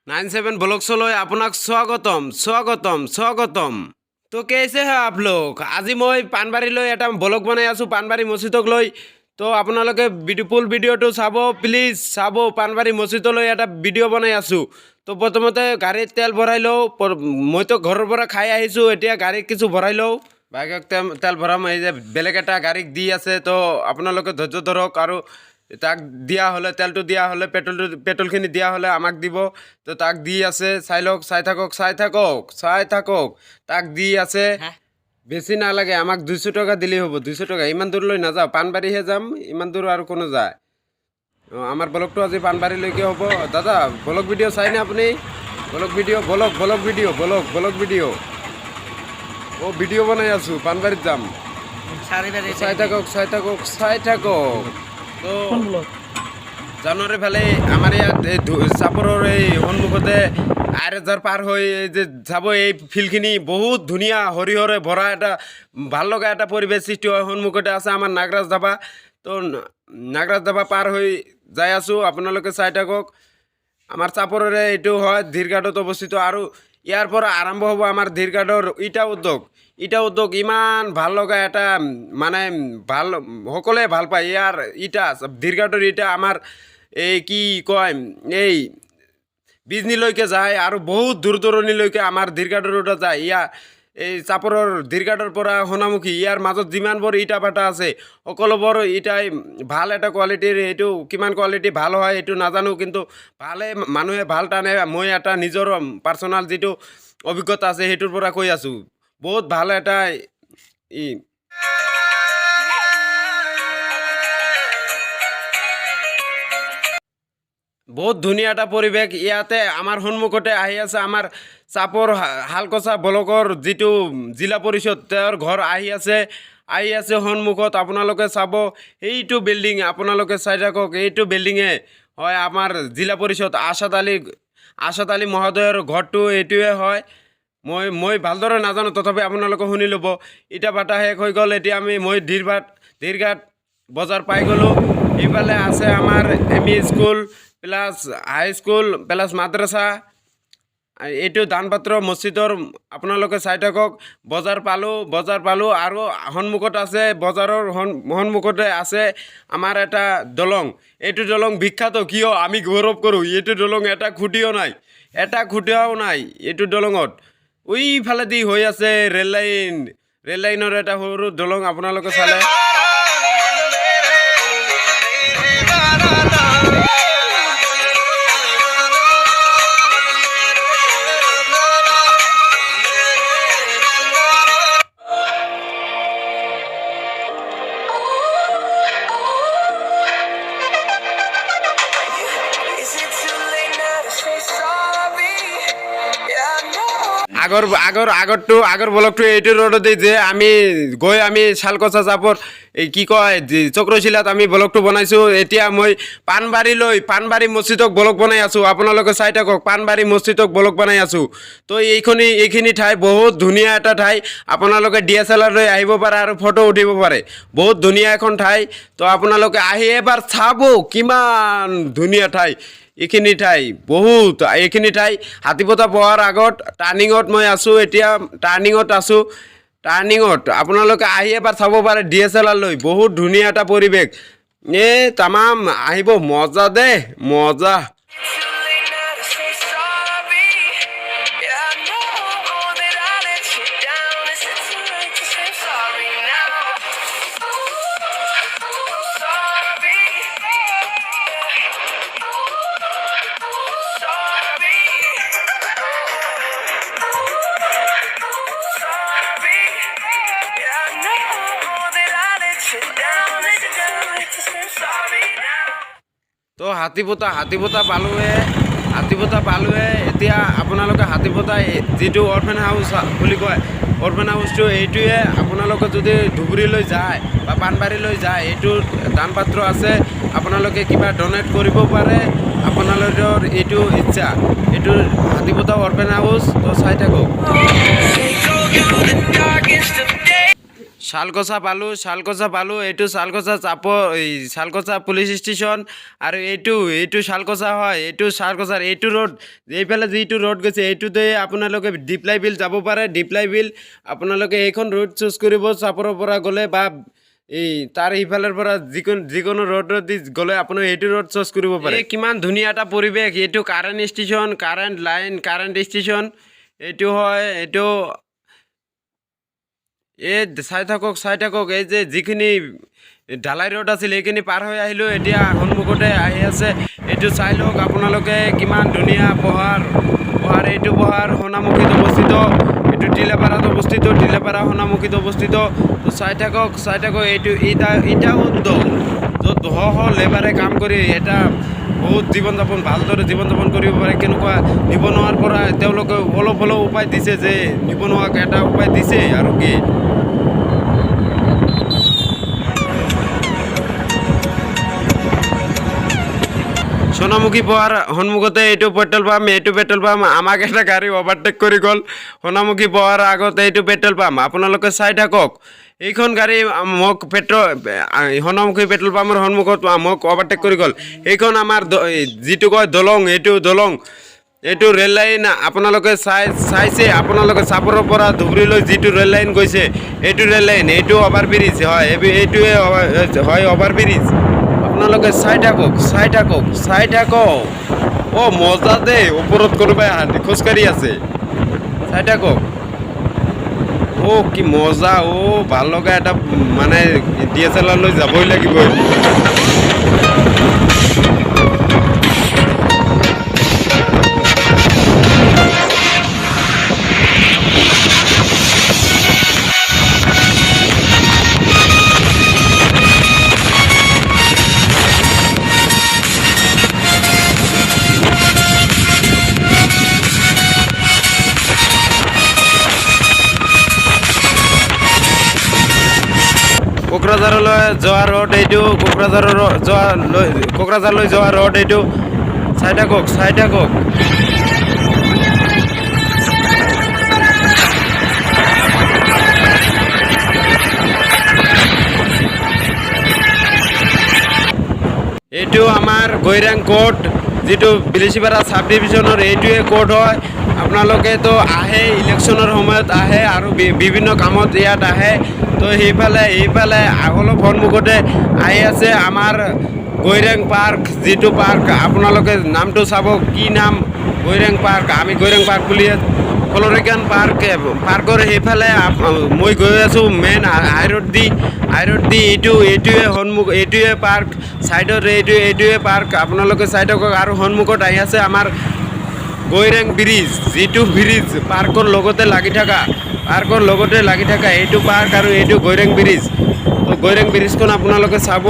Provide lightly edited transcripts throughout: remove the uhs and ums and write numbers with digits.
97 ब्लॉग्सলৈ আপোনাক স্বাগতম। তো कैसे है आप लोग? আজি মই পানবাৰীলৈ এটা ব্লগ বনাই আছোঁ পানবাৰী মছজিদক লৈ। তো আপোনালোকে ফুল ভিডিঅ'টো চাব প্লিজ চাব। পানবাৰী মছজিদলৈ এটা ভিডিঅ' বনাই আছোঁ। তো প্ৰথমতে গাড়ীত তেল ভৰাই লওঁ। মইতো ঘৰৰ পৰা খাই আহিছোঁ, এতিয়া গাড়ীত কিছু ভৰাই লওঁ। বাইকক তেল ভৰাম, এই যে বেলেগ এটা গাড়ীক দি আছে। তো আপোনালোকে ধৈৰ্য ধৰক, আৰু তাক দিয়া হ'লে তেলটো দিয়া হ'লে পেট্ৰলখিনি দিয়া হ'লে আমাক দিব। তো তাক দি আছে, চাই লওক, চাই থাকক। তাক দি আছে। বেছি নালাগে, আমাক 200 টকা দিলেই হ'ব। 200 টকা, ইমান দূৰলৈ নাযাওঁ, পানবাৰীহে যাম, ইমান দূৰ আৰু কোনো যায়। আমাৰ ব্লগটো আজি পানবাৰীলৈকে হ'ব। দাদা ব্লগ ভিডিঅ' চাইনে আপুনি? ব্লগ ভিডিঅ' অঁ, ভিডিঅ' বনাই আছোঁ, পানবাৰীত যাম। চাই থাকক। তো জানুৱাৰী ফালে আমাৰ ইয়াত চাপৰৰ এই সন্মুখতে আইৰাজাৰ পাৰ হৈ যে যাব, এই ফিল্ডখিনি বহুত ধুনীয়া, সৰিয়হৰে ভৰা এটা ভাল লগা এটা পৰিৱেশ সৃষ্টি হয়। সন্মুখতে আছে আমাৰ নাগৰাজ ধাবা। তো নাগৰাজ ধাবা পাৰ হৈ যাই আছোঁ, আপোনালোকে চাই থাকক। আমাৰ চাপৰৰে এইটো হয়, ধীৰঘাটত অৱস্থিত। আৰু ইয়াৰ পৰা আৰম্ভ হ'ব আমাৰ ধীৰঘাটৰ ইটা উদ্যোগ। ইমান ভাল লগা এটা, মানে ভাল, সকলোৱে ভাল পায় ইয়াৰ ইটা। ধীৰঘাটৰ ইটা আমাৰ এই কি কয়, এই বিজনীলৈকে যায়, আৰু বহুত দূৰ দূৰণিলৈকে আমাৰ ধীৰঘাটৰ ইটা যায়। এই চাপৰৰ ধীৰঘাটৰ পৰা সোণামুখী, ইয়াৰ মাজত যিমানবোৰ ইটা ভাটা আছে সকলোবোৰ ইটাই ভাল এটা কোৱালিটিৰ। এইটো কিমান কোৱালিটি ভাল হয় এইটো নাজানো, কিন্তু ভালে মানুহে ভাল টানে। মই এটা নিজৰ পাৰ্চনেল যিটো অভিজ্ঞতা আছে সেইটোৰ পৰা কৈ আছোঁ। বহুত ভাল এটা বহুত ধুনীয়া এটা পৰিৱেশ। ইয়াতে আমাৰ সন্মুখতে আহি আছে আমাৰ চাপৰ হালকচা ব্লকৰ যিটো জিলা পৰিষদ, তেওঁৰ ঘৰ আহি আছে সন্মুখত। আপোনালোকে চাব, এইটো বিল্ডিং আপোনালোকে চাই থাকক। এইটো বিল্ডিঙে হয় আমাৰ জিলা পৰিষদ আছাদ আলী মহোদয়ৰ ঘৰটো, এইটোৱে হয়। মই ভালদৰে নাজানো, তথাপি আপোনালোকে শুনি ল'ব। ইটা ভাটা শেষ হৈ গ'ল, এতিয়া মই ধীৰঘাট বজাৰ পাই গ'লোঁ। এইফালে আছে আমাৰ এম ই স্কুল প্লাছ হাই স্কুল প্লাছ মাদ্ৰাছা। এইটো দানপাত্ৰ মছজিদৰ, আপোনালোকে চাই থাকক। বজাৰ পালোঁ, আৰু সন্মুখত আছে, বজাৰৰ সন্মুখতে আছে আমাৰ এটা দলং। এইটো দলং বিখ্যাত, কিয় আমি গৌৰৱ কৰোঁ। এইটো দলং এটা খুঁটিও নাই এইটো দলঙত। ওইফালেদি হৈ আছে ৰেল লাইনৰ এটা সৰু দলং, আপোনালোকে চালে। আগৰ ব্লগটো এইটো ৰোডতে যে আমি শালকচা চাপৰ এই কি কয় চক্ৰশিলাত আমি ব্লগটো বনাইছোঁ। এতিয়া মই পানবাৰী মছজিদক ব্লগ বনাই আছোঁ। আপোনালোকে চাই থাকক, পানবাৰী মছজিদক ব্লগ বনাই আছোঁ। তো এইখিনি ঠাই বহুত ধুনীয়া এটা ঠাই। আপোনালোকে DSLR লৈ আহিব পাৰে আৰু ফটো উঠিব পাৰে। বহুত ধুনীয়া এখন ঠাই। তো আপোনালোকে আহি এবাৰ চাব, কিমান ধুনীয়া ঠাই। এইখিনি ঠাই হাতীপতা পোৱাৰ আগত টাৰ্ণিঙত মই আছোঁ। এতিয়া টাৰ্ণিঙত আপোনালোকে আহি এবাৰ চাব পাৰে DSLR লৈ। বহুত ধুনীয়া এটা পৰিৱেশ। তামাম আহিব, মজা দেই, মজা। তো হাতীপতা পালোৱে। এতিয়া আপোনালোকে হাতীপতা যিটো অৰ্ফেন হাউচ বুলি কয়, অৰ্ফেন হাউচটো এইটোৱে। আপোনালোকে যদি ধুবুৰীলৈ যায় বা পানবাৰীলৈ যায়, এইটো দানপাত্ৰ আছে। আপোনালোকে কিবা ডনেট কৰিব পাৰে, আপোনালোকৰ এইটো ইচ্ছা। এইটো হাতীপতা অৰ্ফেন হাউচ। তো চাই থাকক। শালকচা পালোঁ এইটো শালকচা এই শালকচা পুলিচ ষ্টেচন আৰু এইটো শালকচা হয়। এইটো শালকচাৰ এইটো ৰোড, এইফালে যিটো ৰোড গৈছে এইটোতে আপোনালোকে ডিপ্লাই বিল যাব পাৰে। ডিপ্লাই বিল আপোনালোকে এইখন ৰোড চুজ কৰিব চাপৰৰ পৰা গ'লে, বা এই তাৰ সিফালৰ পৰা যিকোনো ৰোডত দি গ'লে আপুনি এইটো ৰোড চুজ কৰিব পাৰে। কিমান ধুনীয়া এটা পৰিৱেশ। এইটো current station, current line, current station এইটো হয়। এইটো চাই থাকক এই যে যিখিনি ঢালাই ৰোড আছিল সেইখিনি পাৰ হৈ আহিলোঁ, এতিয়া সন্মুখতে আহি আছে। এইটো চাই লওক আপোনালোকে, কিমান ধুনীয়া পাহাৰ। এইটো পাহাৰ সোণামুখীত অৱস্থিত, এইটো টিলাপাৰাত অৱস্থিত, টিলাপাৰা সোণামুখীত অৱস্থিত। তো চাই থাকক এইটো ইটা উদ্যোগ, য'ত লেবাৰে কাম কৰি এটা বহুত ভালদৰে জীৱন যাপন কৰিব পাৰে। কেনেকুৱা নিবনুৱাৰ পৰা তেওঁলোকে অলপ হ'লেও উপায় দিছে, যে নিবনুৱাক এটা উপায় দিছে। আৰু কি সোণামুখী পোৱাৰ সন্মুখতে এইটো পেট্ৰল পাম্প। আমাক এটা গাড়ী অভাৰটেক কৰি গ'ল সোণামুখী পোৱাৰ আগতে। এইটো পেট্ৰল পাম্প আপোনালোকে চাই থাকক। এইখন গাড়ী মোক সোণামুখী পেট্ৰল পাম্পৰ সন্মুখত মোক অভাৰটেক কৰি গ'ল। এইখন আমাৰ যিটো কয় দলং, এইটো ৰেল লাইন আপোনালোকে চাইছে। আপোনালোকে চাপৰৰ পৰা ধুবুৰীলৈ যিটো ৰেল লাইন গৈছে, এইটো ৰেল লাইন, এইটো অভাৰব্ৰিজ হয়। এইটোৱে হয় অভাৰব্ৰিজ। আপোনালোকে চাই থাকক। মজা দেই, ওপৰত কোনোবাই খোজকাঢ়ি আছে। চাই থাকক। কি মজা। ভাল লগা এটা, মানে DSLR লৈ যাবই লাগিবই। কোকৰাঝাৰলৈ যোৱা ৰোড এইটো, কোকৰাঝাৰলৈ যোৱা ৰোড এইটো। চাই থাকক। এইটো আমাৰ গৈৰাং কোৰ্ট, যিটো বিলিচিপাৰা চাব ডিভিশ্যনৰ এইটোৱে কোৰ্ট হয়। আপোনালোকেতো আহে, ইলেকশ্যনৰ সময়ত আহে আৰু বিভিন্ন কামত ইয়াত আহে। তো সেইফালে অলপ সন্মুখতে আহি আছে আমাৰ গৈৰাং পাৰ্ক, যিটো পাৰ্ক আপোনালোকে নামটো চাব, কি নাম, গৈৰাং পাৰ্ক। আমি গৈৰাং পাৰ্ক বুলি, ফ্লৰিকান পাৰ্কৰ সেইফালে মই গৈ আছোঁ মেইন হাইৰোড দি। এইটোৱে পাৰ্ক, ছাইডত এইটোৱে পাৰ্ক। আপোনালোকে চাই থাকক। আৰু সন্মুখত আহি আছে আমাৰ গৈৰাং ব্ৰিজ, যিটো ব্ৰিজ পাৰ্কৰ লগতে লাগি থকা এইটো পাৰ্ক আৰু এইটো গৈৰাং ব্ৰিজ। তো গৈৰাং ব্ৰিজখন আপোনালোকে চাব।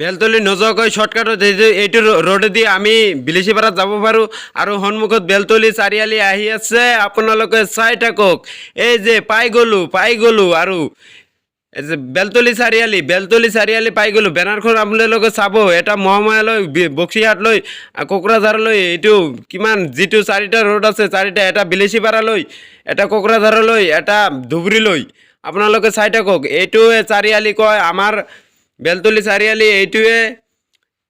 বেলতলি নোযোৱাকৈ শ্বৰ্টকাটত এইটো ৰোডেদি আমি বিলিচিপাৰাত যাব পাৰোঁ। আৰু সন্মুখত বেলতলি চাৰিআলি আহি আছে। আপোনালোকে চাই থাকক। এই যে পাই গ'লোঁ আৰু এই যে বেলতলি চাৰিআলি পাই গ'লোঁ। বেনাৰখন আপোনালোকে চাব। এটা মহামায়ালৈ, বক্সিহাটলৈ, কোকৰাঝাৰলৈ, এইটো কিমান, যিটো 4টা ৰোড আছে, 4টা, এটা বিলিচিপাৰালৈ, এটা কোকৰাঝাৰলৈ, এটা ধুবুৰীলৈ। আপোনালোকে চাই থাকক। এইটোৱে চাৰিআলি কয় আমাৰ বেলতলি চাৰিআলি।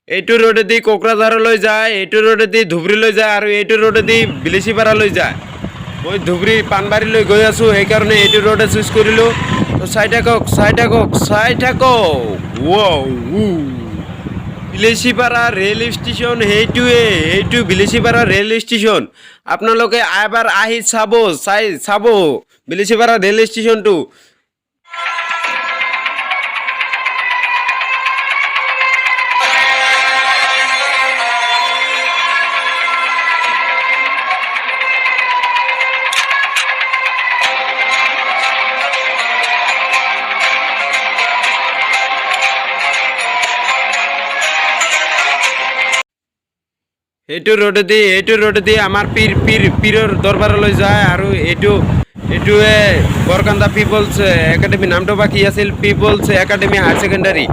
এইটো ৰোডেদি কোকৰাঝাৰলৈ যায়, এইটো ৰোডেদি ধুবুৰীলৈ যায়, আৰু এইটো ৰোডেদি বিলিচিপাৰালৈ যায়। মই ধুবুৰী পাণবাৰীলৈ গৈ আছোঁ, সেইকাৰণে এইটো ৰোডে চুজ কৰিলোঁ। তো চাই থাকক। বিলিচিপাৰা ৰেল ষ্টেচন, এইটো বিলিচিপাৰা ৰেল ষ্টেচন। আপোনালোকে এবাৰ আহি চাব বিলিচিপাৰা ৰেল এইটো ৰোডেদি আমাৰ পীৰৰ দৰবাৰলৈ যায় আৰু এইটোৱে বৰকান্দা পিপলছ একাডেমি নামটো বা কি আছিল people's academy higher secondary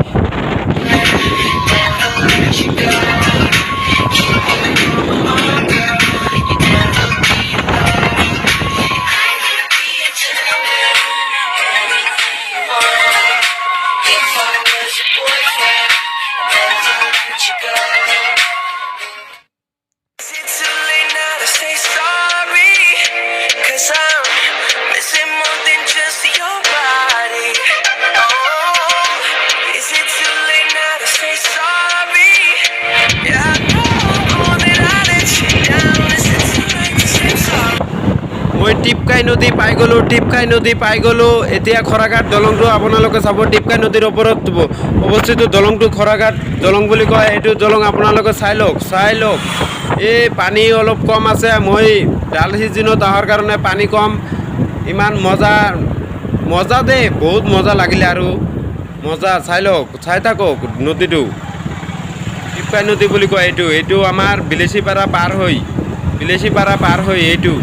Is it too late now to say sorry? 'Cause I'm missing more than just your body. Oh, is it too late now to say sorry? Yeah, I know that I let you down. Is it too late to say sorry? মই টিপকাই নদী পাই গ'লো এতিয়া খৰাঘাট দলংটো আপোনালোকে চাব টিপকাই নদীৰ ওপৰত অৱস্থিত দলংটো খৰাঘাট দলং বুলি কয় এইটো দলং আপোনালোকে চাই লওক এই পানী অলপ কম আছে মই ডাল সিজনত অহাৰ কাৰণে পানী কম ইমান মজা দেই বহুত মজা লাগিলে আৰু মজা চাই থাকক নদীটো টিপকাই নদী বুলি কয় এইটো আমাৰ বিলেচিপাৰা পাৰ হৈ এইটো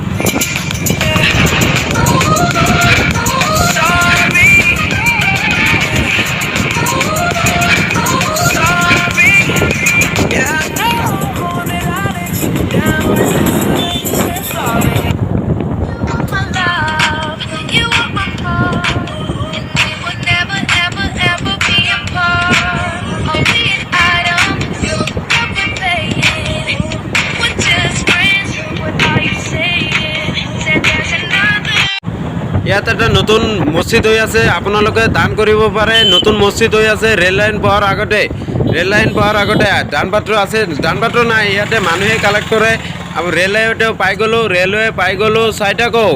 ইয়াত এটা নতুন মছজিদ হৈ আছে আপোনালোকে দান কৰিব পাৰে নতুন মছজিদ হৈ আছে ৰেল লাইন পোৱাৰ আগতে দান পাত্ৰ নাই ইয়াতে মানুহে কালেক্ট কৰে আৰু ৰেলৱে পাই গ'লো চাই থাকক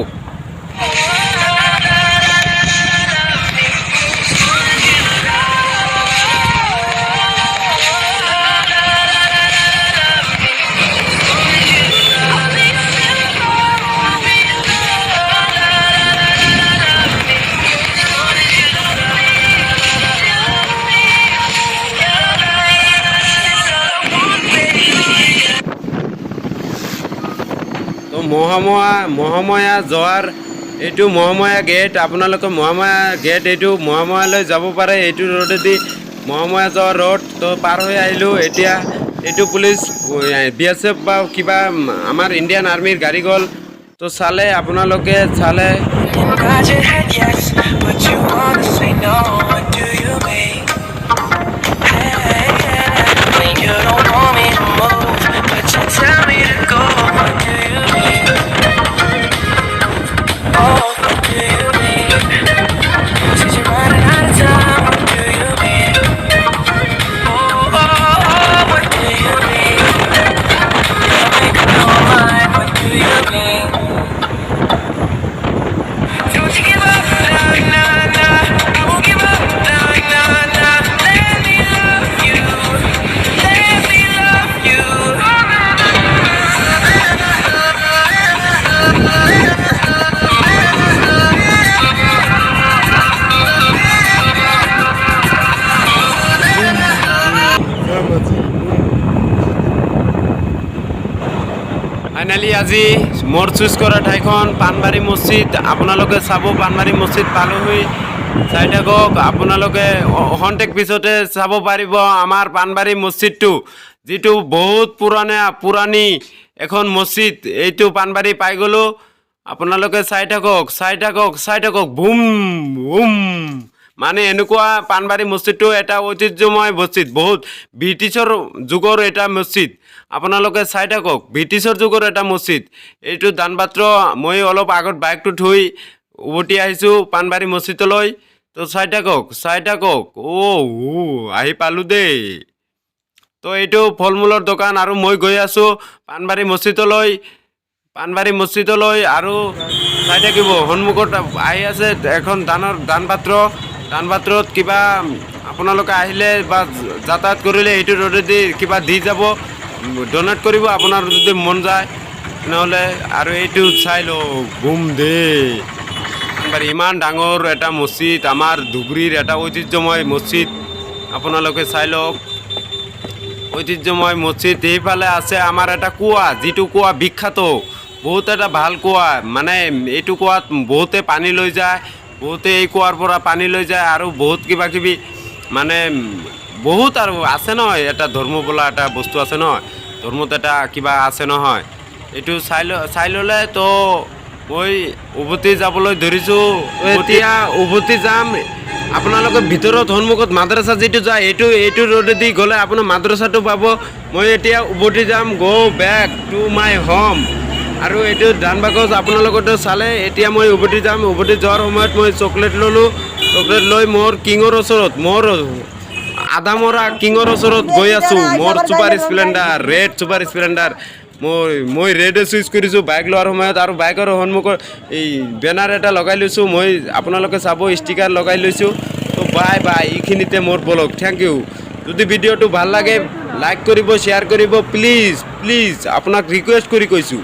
তো মহাময়া যোৱাৰ এইটো মহাময়া গেট আপোনালোকে মহাময়া গেট এইটো মহাময়ালৈ যাব পাৰে এইটো ৰোডেদি মহাময়া যোৱা ৰোড তো পাৰ হৈ আহিলোঁ এতিয়া এইটো পুলিচ BSF বা কিবা আমাৰ ইণ্ডিয়ান আৰ্মিৰ গাড়ী গ'ল তো আপোনালোকে চালে Nod your head yes, but you wanna say no. What do you mean? Hey, when you don't want me to move, but you tell me to go. What do you mean? Oh, what do you mean? Since you're running out of time, what do you mean? Oh, what do you mean? You're making up my mind. What do you mean? Don't you give up, nah, nah, nah. I won't give up, nah, nah, nah. Let me love you, let me love you. Finally আজি মোৰ choose কৰা ঠাইখন পাণবাৰী মছজিদ আপোনালোকে চাব পাণবাৰী মছজিদ পালোহি চাই থাকক আপোনালোকে অহন্তেক পিছতে চাব পাৰিব আমাৰ পাণবাৰী মছজিদটো যিটো বহুত পুৰণি এখন মছজিদ এইটো পাণবাৰী পাই গ'লোঁ আপোনালোকে চাই থাকক বুম বুম মানে এনেকুৱা পাণবাৰী মছজিদটো এটা ঐতিহ্যময় মছজিদ বহুত ব্ৰিটিছৰ যুগৰ এটা মছজিদ আপোনালোকে চাই থাকক ব্ৰিটিছৰ যুগৰ এটা মছজিদ এইটো দানপাত্ৰ মই অলপ আগত বাইকটো থৈ উভতি আহিছোঁ পাণবাৰী মছজিদলৈ তো চাই থাকক আহি পালোঁ দেই তো এইটো ফল মূলৰ দোকান আৰু মই গৈ আছোঁ পাণবাৰী মছজিদলৈ আৰু চাই থাকিব সন্মুখত আহি আছে এখন দানপাত্ৰত কিবা আপোনালোকে আহিলে বা যাতায়াত কৰিলে এইটো ৰোডেদি কিবা দি যাব ডনেট কৰিব আপোনাৰ যদি মন যায় নহ'লে আৰু এইটো চাই লওক বুম দেই ইমান ডাঙৰ এটা মছজিদ আমাৰ ধুবুৰীৰ এটা ঐতিহ্যময় মছজিদ আপোনালোকে চাই লওক ঐতিহ্যময় মছজিদ। এইফালে আছে আমাৰ এটা কুঁৱা, যিটো কুঁৱা বিখ্যাত, বহুত এটা ভাল কুঁৱা। মানে এইটো কুঁৱাত বহুতে পানী লৈ যায়, বহুতে এই কুঁৱাৰ পৰা পানী লৈ যায়, আৰু বহুত কিবা কিবি মানে বহুত আৰু আছে নহয়, এটা ধৰ্ম বোলা এটা বস্তু আছে নহয়, ধৰ্মত এটা কিবা আছে নহয়, এইটো চাই ল'লে তো মই উভতি যাবলৈ ধৰিছোঁ। এতিয়া উভতি যাম। আপোনালোকে ভিতৰত সন্মুখত মাদ্ৰাছা যিটো যায়, এইটো ৰোডেদি গ'লে আপোনাৰ মাদ্ৰাছাটো পাব। মই এতিয়া উভতি যাম, বেক টু মাই হোম। আৰু এইটো ধানবাকচ আপোনালোকেতো চালে। এতিয়া মই উভতি যাম। উভতি যোৱাৰ সময়ত মই চকলেট ল'লোঁ। চকলেট লৈ মোৰ কিঙৰ ওচৰত, মোৰ আদামৰা কিঙৰ ওচৰত গৈ আছোঁ। মোৰ super Splendor, red super Splendor. মই ৰেডে চুইচ কৰিছোঁ বাইক লোৱাৰ সময়ত, আৰু বাইকৰ সন্মুখত এই বেনাৰ এটা লগাই লৈছোঁ। মই আপোনালোকে চাব, ষ্টিকাৰ লগাই লৈছোঁ। তো বাই বাই, এইখিনিতে মোৰ ব্লগ। Thank U. যদি ভিডিঅ'টো ভাল লাগে লাইক কৰিব, শ্বেয়াৰ কৰিব, প্লিজ আপোনাক ৰিকুৱেষ্ট কৰি কৈছোঁ।